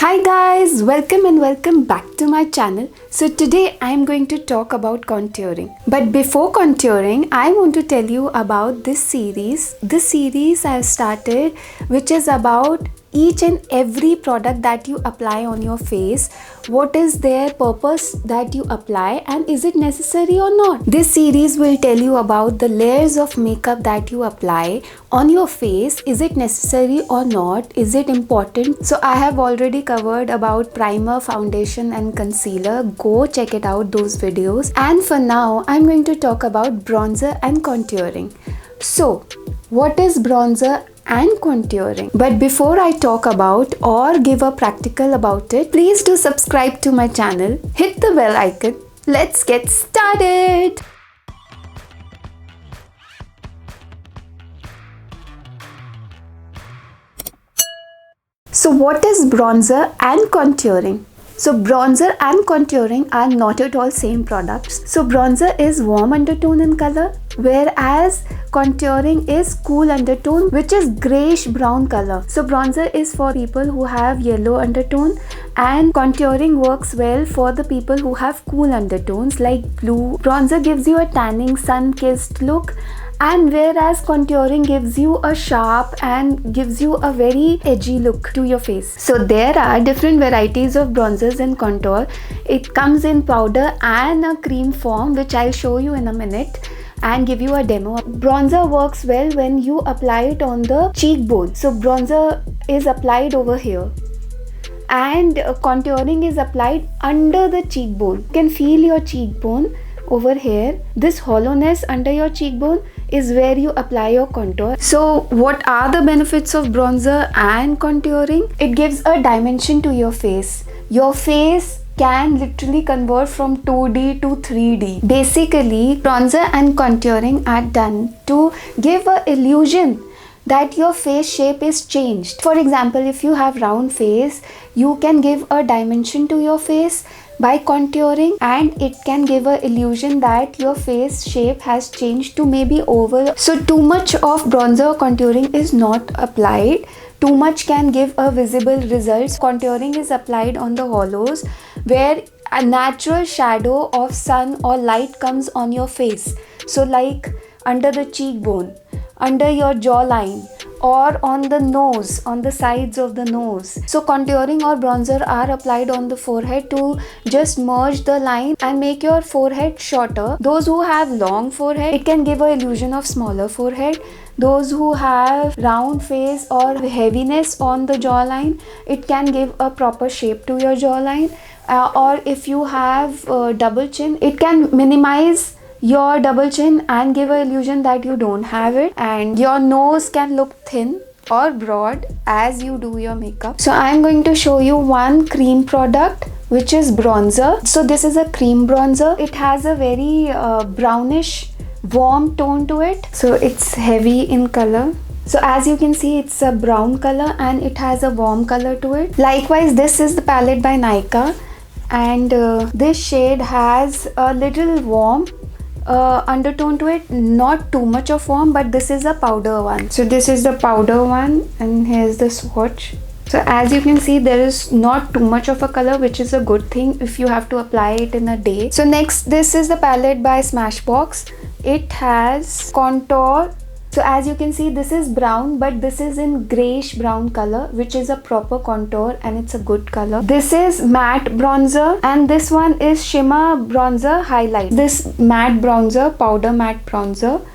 Hi guys, welcome back to my channel. So today I am going to talk about contouring. But before contouring, I want to tell you about this series. This series I have started, which is about each and every product that you apply on your face. What is their purpose that you apply and is it necessary or not? This series will tell you about the layers of makeup that you apply on your face. Is it necessary or not? Is it important? So I have already covered about primer, foundation and concealer. Go check it out, those videos. And for now, I'm going to talk about bronzer and contouring. So what is bronzer and contouring? But before I talk about or give a practical about it, please do subscribe to my channel, hit the bell icon. Let's get started. So what is bronzer and contouring? So bronzer and contouring are not at all same products. So bronzer is warm undertone in color, whereas contouring is cool undertone, which is grayish brown color. So bronzer is for people who have yellow undertone and contouring works well for the people who have cool undertones like blue. Bronzer gives you a tanning, sun-kissed look, and whereas contouring gives you a sharp and gives you a very edgy look to your face. So there are different varieties of bronzers and contour. It comes in powder and a cream form, which I'll show you in a minute and give you a demo. Bronzer works well when you apply it on the cheekbone. So bronzer is applied over here and contouring is applied under the cheekbone. You can feel your cheekbone over here. This hollowness under your cheekbone is where you apply your contour. So what are the benefits of bronzer and contouring? It gives a dimension to your face. Your face can literally convert from 2D to 3D. Basically, bronzer and contouring are done to give an illusion that your face shape is changed. For example, if you have round face, you can give a dimension to your face by contouring, and it can give an illusion that your face shape has changed to maybe oval. So too much of bronzer or contouring is not applied. Too much can give a visible results. Contouring is applied on the hollows where a natural shadow of sun or light comes on your face. So like under the cheekbone, under your jawline, or on the nose, on the sides of the nose. So contouring or bronzer are applied on the forehead to just merge the line and make your forehead shorter. Those who have long forehead, it can give an illusion of smaller forehead. Those who have round face or heaviness on the jawline, it can give a proper shape to your jawline. Or if you have double chin, it can minimize your double chin and give an illusion that you don't have it, and your nose can look thin or broad as you do your makeup. So I'm going to show you one cream product which is bronzer. So this is a cream bronzer. It has a very brownish warm tone to it. So it's heavy in color. So as you can see, it's a brown color and it has a warm color to it. Likewise, this is the palette by Nykaa, and this shade has a little warm undertone to it, not too much of warm, but this is a powder one. So this is the powder one and here's the swatch. So as you can see, there is not too much of a color, which is a good thing if you have to apply it in a day. So next, this is the palette by Smashbox. It has contour. So as you can see, this is brown, but this is in grayish brown color, which is a proper contour and it's a good color. This is matte bronzer and this one is shimmer bronzer highlight. This matte bronzer, powder matte bronzer,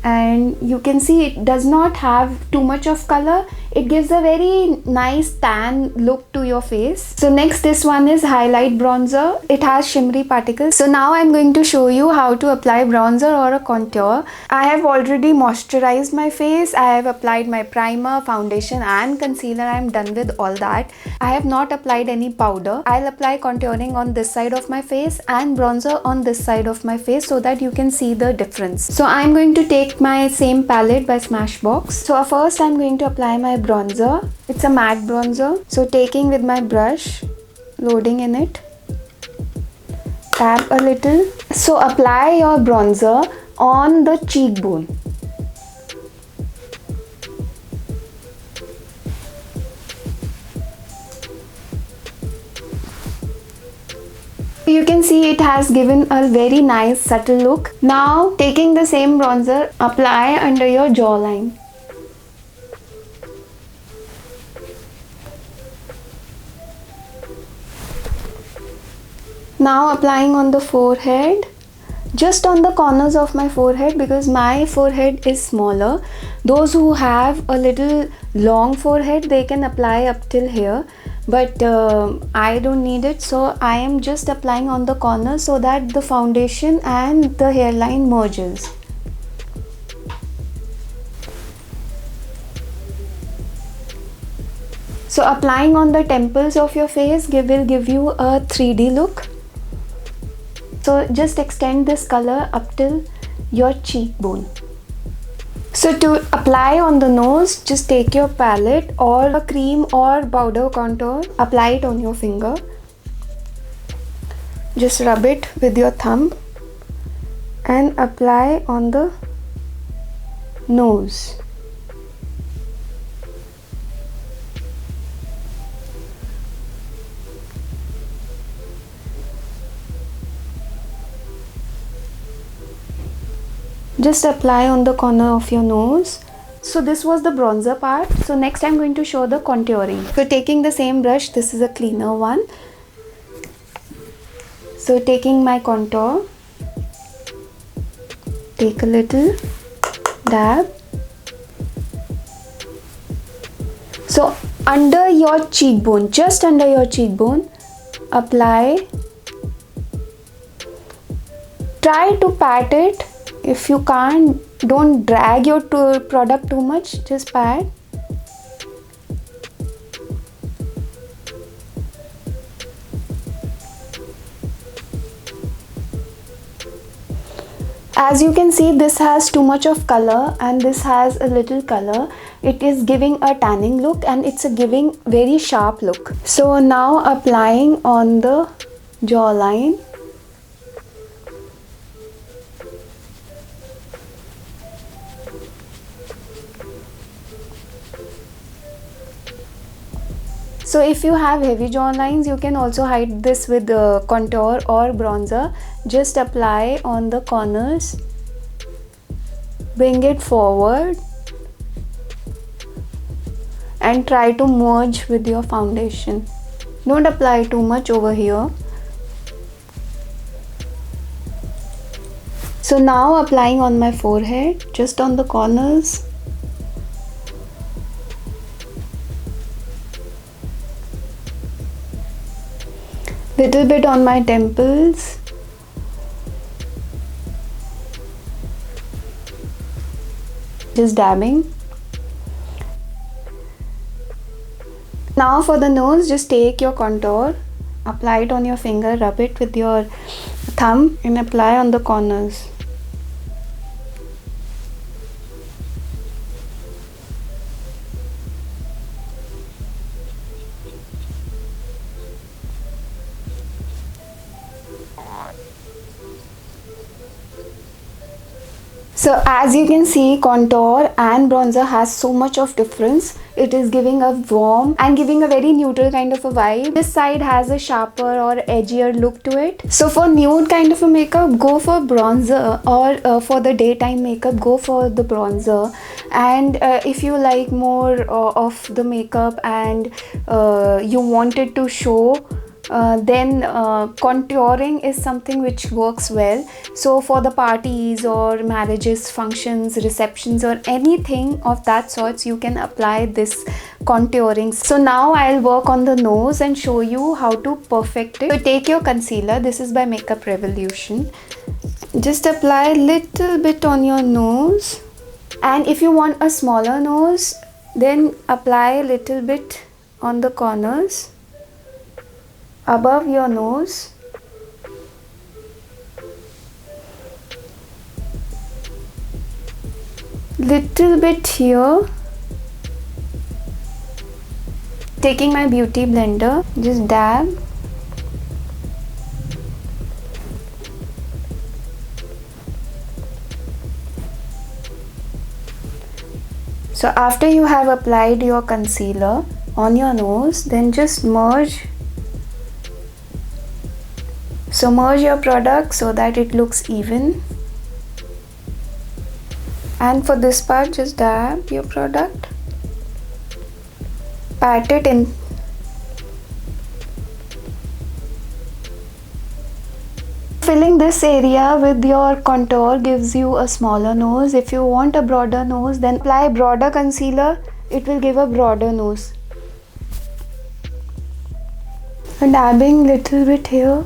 and you can see it does not have too much of color. It gives a very nice tan look to your face. So next, this one is highlight bronzer. It has shimmery particles. So now I'm going to show you how to apply bronzer or a contour. I have already moisturized my face. I have applied my primer, foundation and concealer. I'm done with all that. I have not applied any powder. I'll apply contouring on this side of my face and bronzer on this side of my face so that you can see the difference. So I'm going to take my same palette by Smashbox. So first I'm going to apply my bronzer. It's a matte bronzer. So taking with my brush, loading in it, tap a little. So apply your bronzer on the cheekbone. You can see it has given a very nice subtle look. Now taking the same bronzer, apply under your jawline. Now applying on the forehead, just on the corners of my forehead, because my forehead is smaller. Those who have a little long forehead, they can apply up till here, but I don't need it, so I am just applying on the corners so that the foundation and the hairline merges. So applying on the temples of your face will give you a 3D look. So just extend this color up till your cheekbone. So to apply on the nose, just take your palette or a cream or powder contour, apply it on your finger. Just rub it with your thumb and apply on the nose. Just apply on the corner of your nose. So this was the bronzer part. So next I'm going to show the contouring. So taking the same brush, this is a cleaner one. So taking my contour, take a little dab. So under your cheekbone, just under your cheekbone, apply. Try to pat it. If you can't, don't drag your product too much, just pat. As you can see, this has too much of color and this has a little color. It is giving a tanning look and it's giving very sharp look. So now applying on the jawline. So if you have heavy jawlines, you can also hide this with contour or bronzer. Just apply on the corners, bring it forward and try to merge with your foundation. Don't apply too much over here. So now applying on my forehead, just on the corners. Little bit on my temples. Just dabbing. Now for the nose, just take your contour, apply it on your finger, rub it with your thumb and apply on the corners. So as you can see, contour and bronzer has so much of difference. It is giving a warm and giving a very neutral kind of a vibe. This side has a sharper or edgier look to it. So for nude kind of a makeup, go for bronzer, or for the daytime makeup, go for the bronzer. And if you like more of the makeup and you want it to show, then contouring is something which works well. So for the parties or marriages, functions, receptions or anything of that sorts, you can apply this contouring. So now I'll work on the nose and show you how to perfect it. So take your concealer, this is by Makeup Revolution. Just apply a little bit on your nose, and if you want a smaller nose, then apply a little bit on the corners above your nose. Little bit here. Taking my beauty blender, just dab. So after you have applied your concealer on your nose, then just merge So merge your product so that it looks even. And for this part, just dab your product, pat it in. Filling this area with your contour gives you a smaller nose. If you want a broader nose, then apply broader concealer. It will give a broader nose. And dabbing little bit here.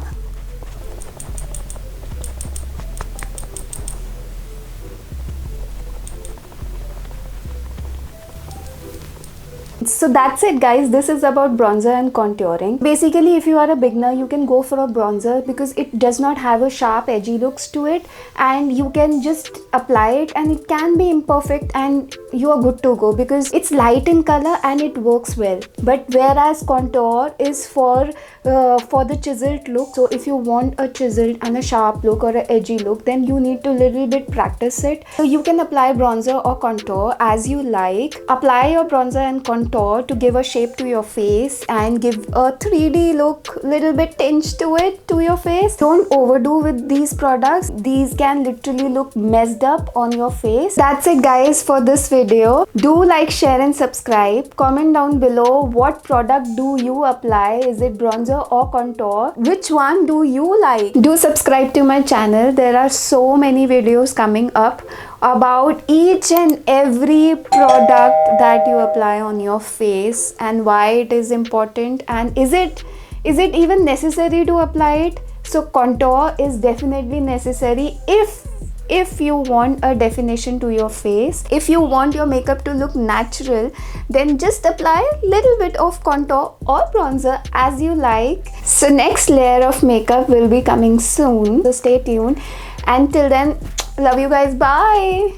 So that's it guys, this is about bronzer and contouring. Basically if you are a beginner, you can go for a bronzer because it does not have a sharp edgy looks to it, and you can just apply it and it can be imperfect and you are good to go because it's light in color and it works well. But whereas contour is for the chiseled look, so if you want a chiseled and a sharp look or an edgy look, then you need to little bit practice it. So you can apply bronzer or contour as you like. Apply your bronzer and contour to give a shape to your face and give a 3D look, little bit tinge to it to your face. Don't overdo with these products. These can literally look messed up on your face. That's it guys for this video. Do like, share and subscribe. Comment down below what product do you apply. Is it bronzer or contour? Which one do you like? Do subscribe to my channel. There are so many videos coming up about each and every product that you apply on your face and why it is important, and is it even necessary to apply it. So contour is definitely necessary if you want a definition to your face. If you want your makeup to look natural, then just apply a little bit of contour or bronzer as you like. So next layer of makeup will be coming soon, so stay tuned. Until then, love you guys, bye.